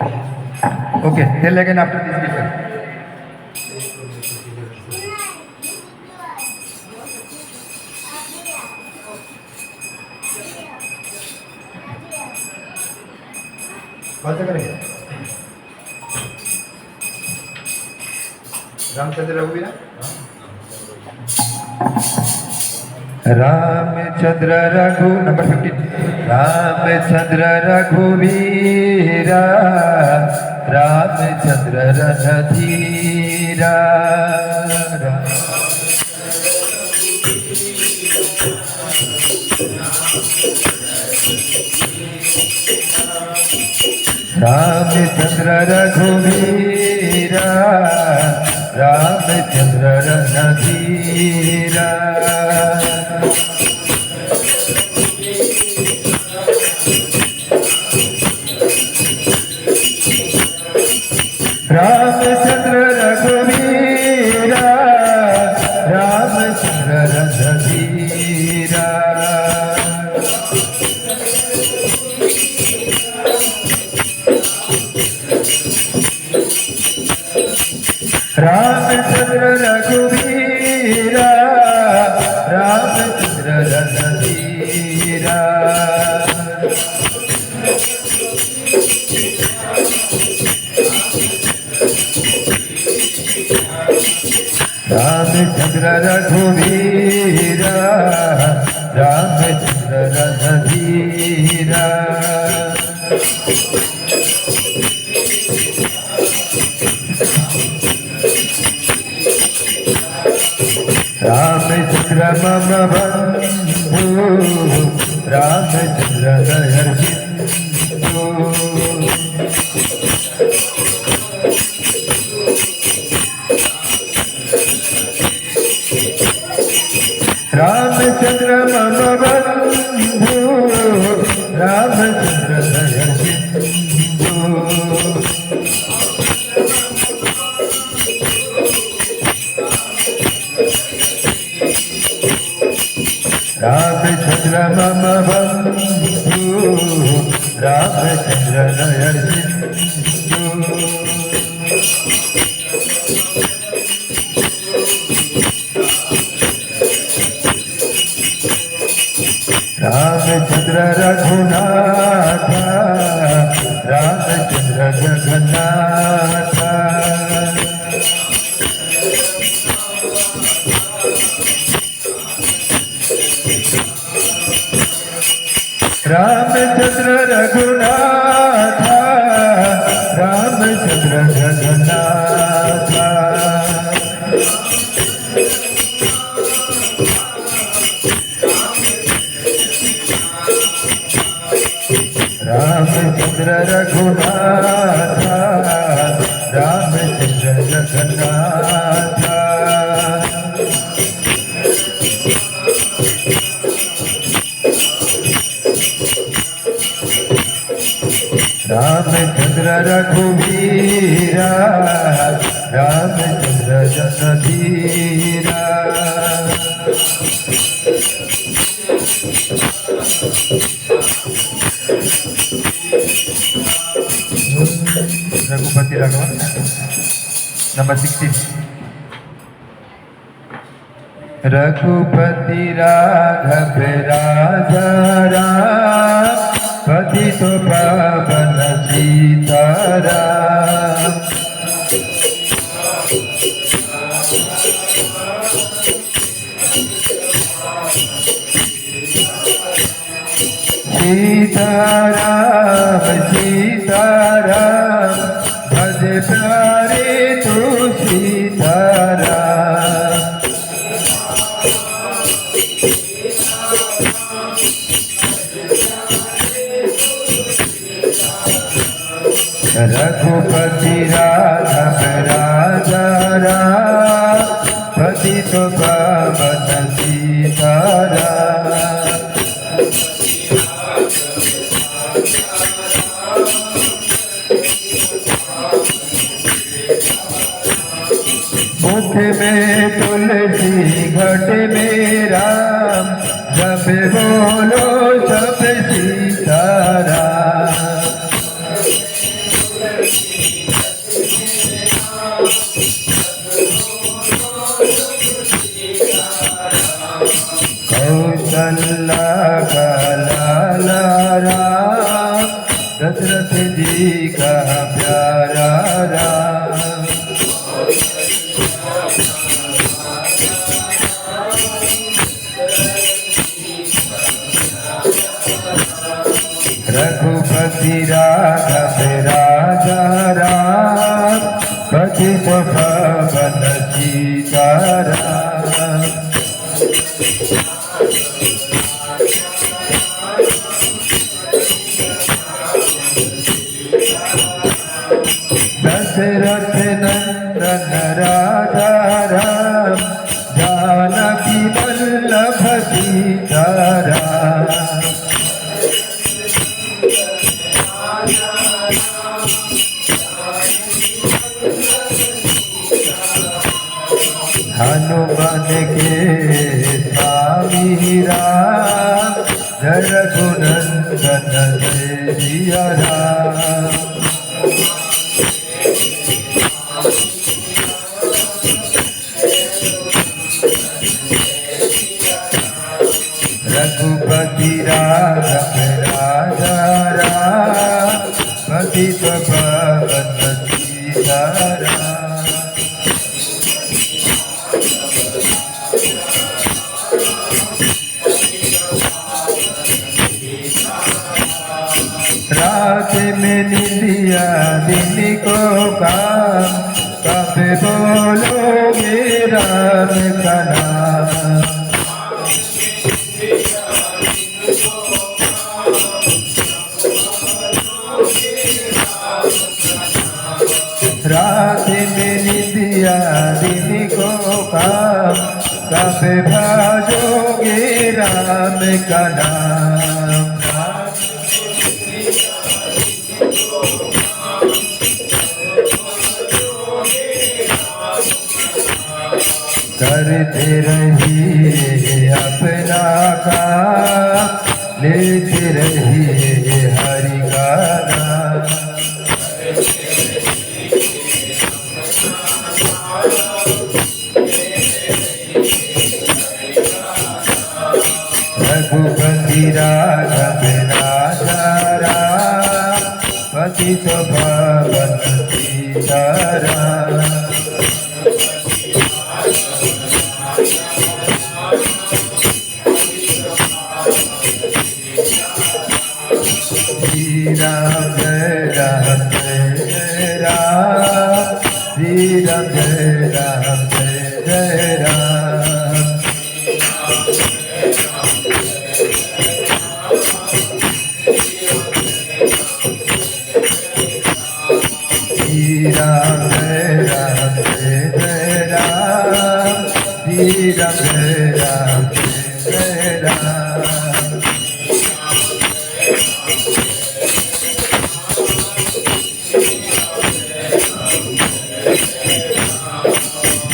Okay, tell again after this video. Ramchandra रघुवीरा Ramchandra Raghu number 15 Ramchandra रघुवीरा Ramchandra रणधीरा Ramchandra रघुवीरा Ramchandra रणधीरा Ramchandra रघुवीरा Ramchandra रणधीरा Ramchandra रघुवीरा Ramchandra रणधीरा Ramchandra रघुवीरा Ramchandra रणधीरा Ramchandra मम बंधु रामचंद्र दयासिंधु रामचंद्र मम बंधु रामचंद्र दयासिंधु रामचंद्र मम बंधु रामचंद्र दयासिंधु रामचंद्र रघुनाथ रामचंद्र जगन्नाथ रामचंद्र रघुनाथ रामचंद्र जगन्नाथ रामचंद्र रघुनाथ रामचंद्र जगन्नाथ रामचंद्र रघुवीरा रामचंद्र रणधीरा रघुपति राघव नंबर 16 रघुपति राघव राजा राम पतित पावन सीताराम सीताराम सीताराम भज प्यारे तू सीताराम रघुपति राघव राजा राम पतित पावन सीताराम मुख में तुलसी घट में राम जब बोलो सब सीताराम का लाला राम, दशरथ जी का प्यारा राम। रघुपति राघव राजा राम, पतित पावन सीताराम। दशरथ नंदन राजा राम, जानकी वल्लभ सीताराम। हनुमान के स्वामी राम, जय रघुनंदन जय सिया राम। रघुपति राघव राजा राम, पतित पावन सीताराम। रात में निंदिया दिन को काम, कब बोलोगे राम का नाम। रात में निंदिया दिन को काम, कब भाजोगे राम का नाम। करते रहिए अपना काम, लेते रहिए हरि का नाम। रघुपति राघव राजा राम, पतित पावन सीताराम। श्री राम जय राम जय राम, श्री राम जय राम जय राम। श्री राम जय राम जय राम, श्री राम जय राम जय राम।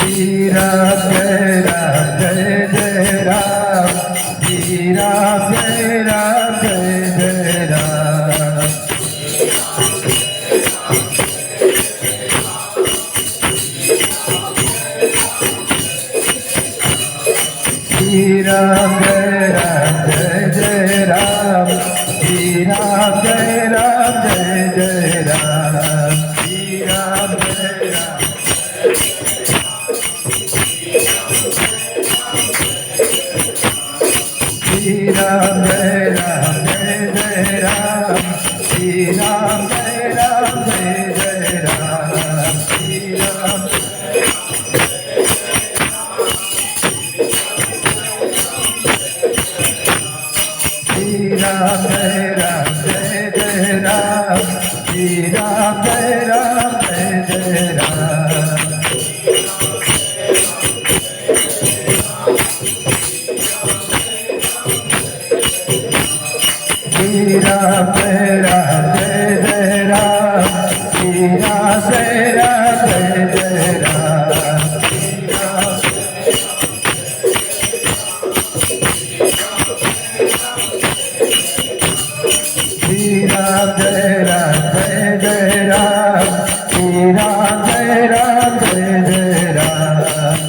श्री राम जय राम जय राम, श्री राम जय राम जय राम। श्री राम जय राम जय राम, श्री राम जय राम जय राम। श्री राम जय राम। श्री राम जय राम जय राम, श्री राम जय राम जय राम। श्री राम श्री राम जय राम जय राम, श्री राम जय राम जय राम। श्री राम जय राम जय राम, श्री राम जय राम जय राम। श्री राम जय राम जय राम, श्री राम जय राम जय राम।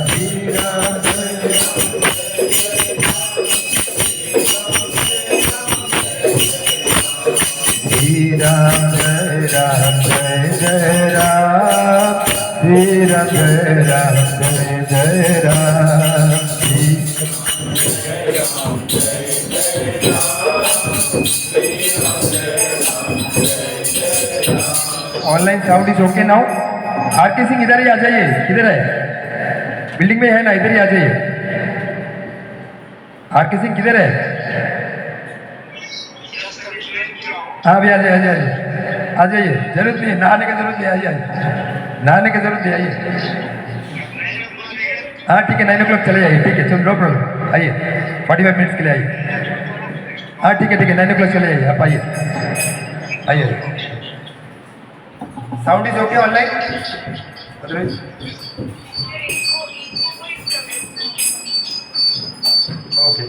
श्री राम जय राम जय राम जय जय राम श्री राम जय राम जय जय Ram online sound is okay now. RK Singh इधर ही आ जाइए, किधर है? बिल्डिंग में है ना, इधर ही आ जाइए। आरके सिंह किधर है? हाँ भी आ जाइए, आ जाइए, आ जाइए। जरूरत नहीं है, नहाने की जरूरत नहीं, आइए आइए, नहाने की जरूरत नहीं, आइए। हाँ ठीक है, 9 o'clock चले जाइए, ठीक है, चलो नो प्रॉब्लम, आइए 45 मिनट्स के लिए आइए। हाँ ठीक है, ठीक है, 9 o'clock चले जाइए, आप आइए, आइए। Sound is okay online? Okay.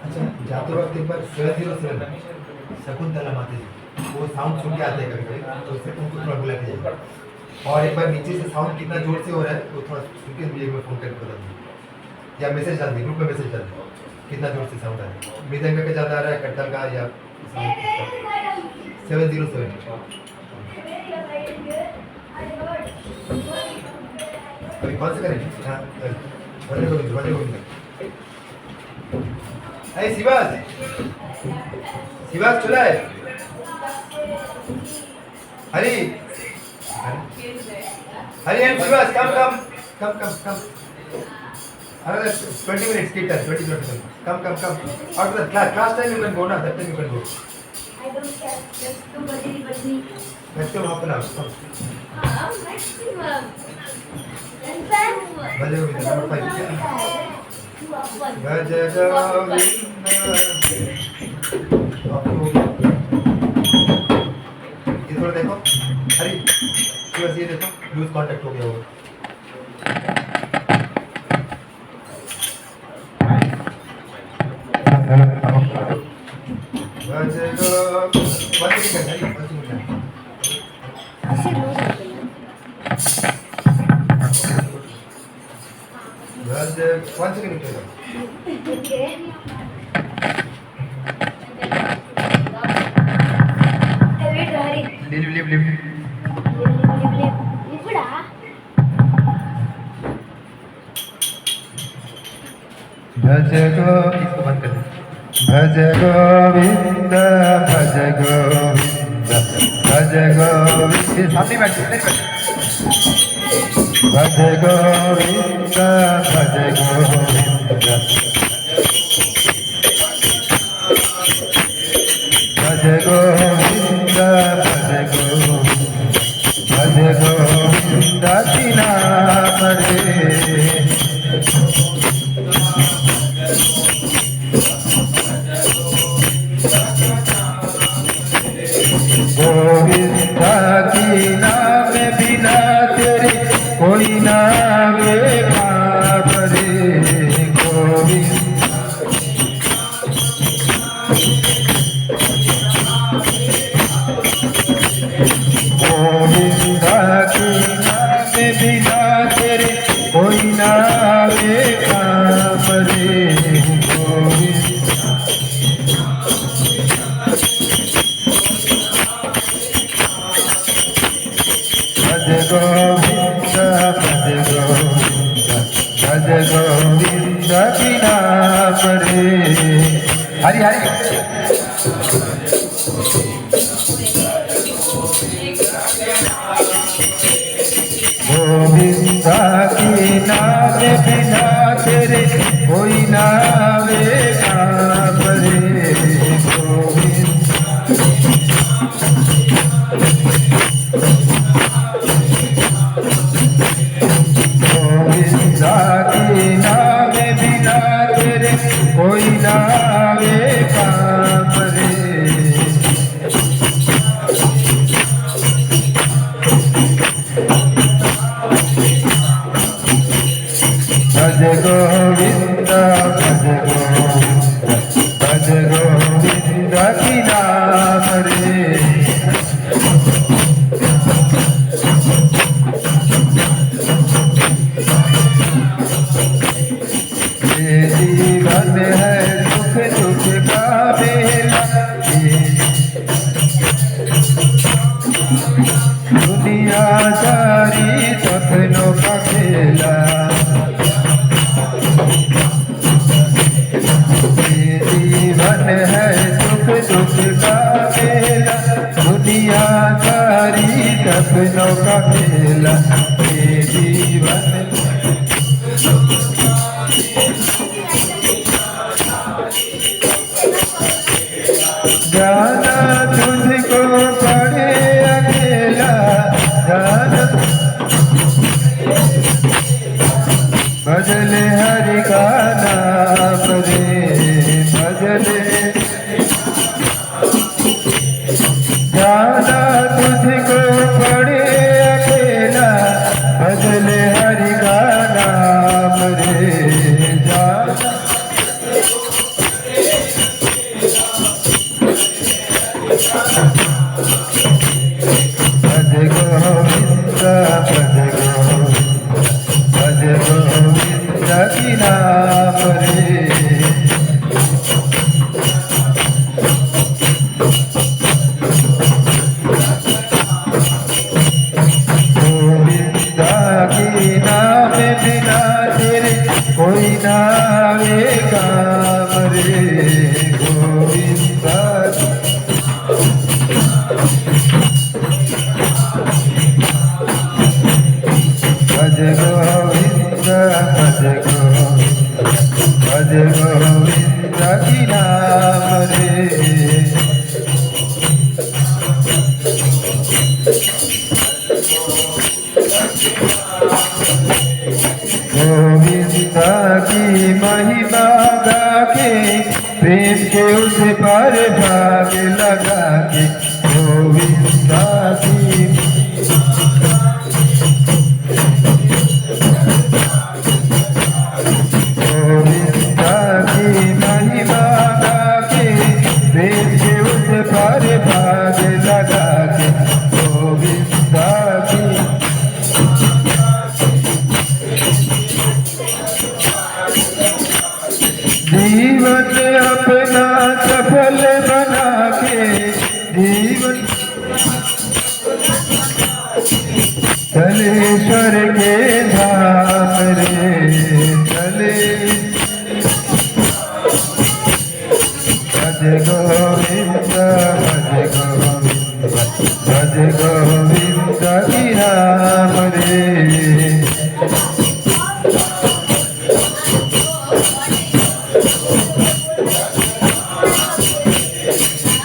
अच्छा, जाते वक्त एक बार 707 शकुंतला माता जी वो साउंड सुन के आते हैं कभी कभी, तो उससे तुमको थोड़ा बुला के जाइए। और एक बार नीचे से साउंड कितना जोर से हो रहा है वो थोड़ा सुन के मुझे एक बार फ़ोन करके बता दीजिए, या मैसेज डाल दीजिए, ग्रुप में मैसेज डाल दीजिए कितना जोर से साउंड आ रहा है, मृदंग का ज़्यादा आ रहा है, करताल का, या 707। अभी कौन से करेंगे? हाँ, भजन गोविंद। अरे शिवाज चला है। हरी and Shivas, come. Another 20 minutes, keep time, 20 minutes. Come. After the class time you can go now, that time you can go. I don't care, just to Bajri. Maximum half an hour, come. Maximum. And then Bhaja Govinda, number 5. Bhaja Govinda. ये थोड़ा देखो, हरी शिवाज ये देखो, loose contact हो गया होगा। One second. okay. Wait, Hari. Leave. ఇప్పుడా भज गो, इसको बंद कर दे। भज गोविंद भज गोविंद भज गोविंद, ये सामने बैठ, भज गोविंद भज गोविंद भज गोविंद भज गोविंद दीना परे। गोविंद की नाम बिना तेरे कोई नाम परे। गोविंद की नाम बिना तेरे कोई नाम परे। गोविंद भज गोविंद बिना परे। हरी गोविंद की नाम बिना तेरे कोई नाम परे। गोविंद की नाम बिना तेरे कोई नाम परे। भज सारी सपनों का खेला, ये जीवन है सुख दुख का मेला, दुनिया सारी सपनों का खेला, ये जीवन जाना तुझको पड़े अकेला, जाना भजले हरि का नाम रे, भजले जाना तुझको पड़े अकेला, भजले हरि का नाम रे, जाना भज गोविंद भज गोविंद की नाम रे, गोविंद की नाम बिना तेरे कोई नावे काम रे, गोविंद भज गोविंद भज गोविंद की नाम रे, गोविंद की महिमा गा के प्रेम के उस पर भाग लगा के, गोविंद की गोविंद की महिमा गा के प्रेम के उस पर भाग लगा के, गोविंद की जीवन अपना सफल बना के, जीवन चले स्वर्ग के धाम रे, चले भज गोविंद भज गोविंद की नाम रे,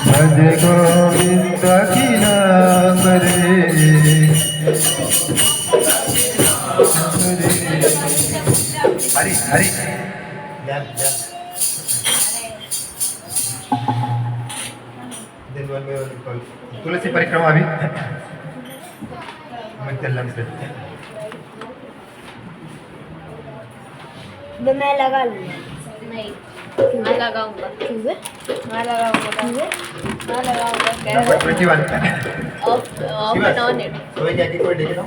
भज गोविंद की नाम रे, Hari Hari Then one by one we call. तुलसी परिक्रमा भी मंचलम से तो मैं लगा लूँगा। नहीं मैं लगाऊंगा। क्यों है? मैं लगाऊंगा। मैं लगाऊंगा। Number 21 Off and on it. तो ये क्या कोई देखे ना